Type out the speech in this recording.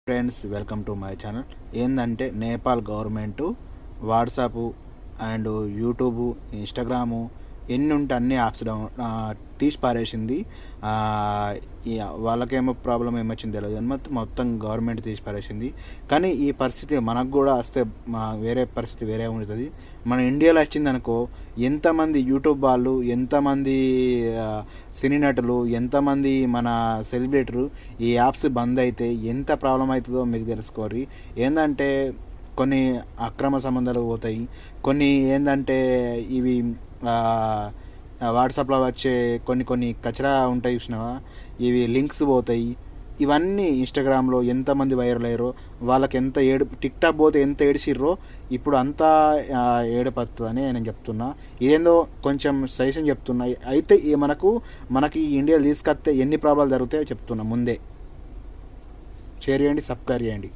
Friends, welcome to my channel. ఏంటంటే Nepal government WhatsApp and YouTube, Instagram ఎన్ని ఉంటే అన్ని యాప్స్ తీసి పారేసింది. వాళ్ళకేమో ప్రాబ్లం ఏమొచ్చింది తెలియదు కానీ మొత్తం గవర్నమెంట్ తీసి పారేసింది. కానీ ఈ పరిస్థితి మనకు కూడా వస్తే వేరే పరిస్థితి వేరే ఉంటుంది. మన ఇండియాలో వచ్చింది అనుకో, ఎంతమంది యూట్యూబ్ వాళ్ళు, ఎంతమంది సినీ నటులు, ఎంతమంది మన సెలబ్రిటీలు ఈ యాప్స్ బంద్ అయితే ఎంత ప్రాబ్లం అవుతుందో మీకు తెలుసుకోవాలి. ఏంటంటే కొన్ని అక్రమ సంబంధాలు పోతాయి, కొన్ని ఏంటంటే ఇవి వాట్సాప్లో వచ్చే కొన్ని కచరా ఉంటాయి చూసినావా, ఇవి లింక్స్ పోతాయి. ఇవన్నీ ఇన్స్టాగ్రామ్లో ఎంతమంది వైరల్ అయ్యారో, వాళ్ళకి ఎంత టిక్టాక్ పోతే ఎంత ఏడిసిర్రో ఇప్పుడు అంతా ఏడుపడుతుందని నేను చెప్తున్నా. ఇదేందో కొంచెం సజెషన్ చెప్తున్నా. అయితే మనకి ఇండియాలో తీసుకొస్తే ఎన్ని ప్రాబ్లాలు జరుగుతాయో చెప్తున్నా. ముందే షేర్ చేయండి, సబ్స్క్రైబ్ చేయండి.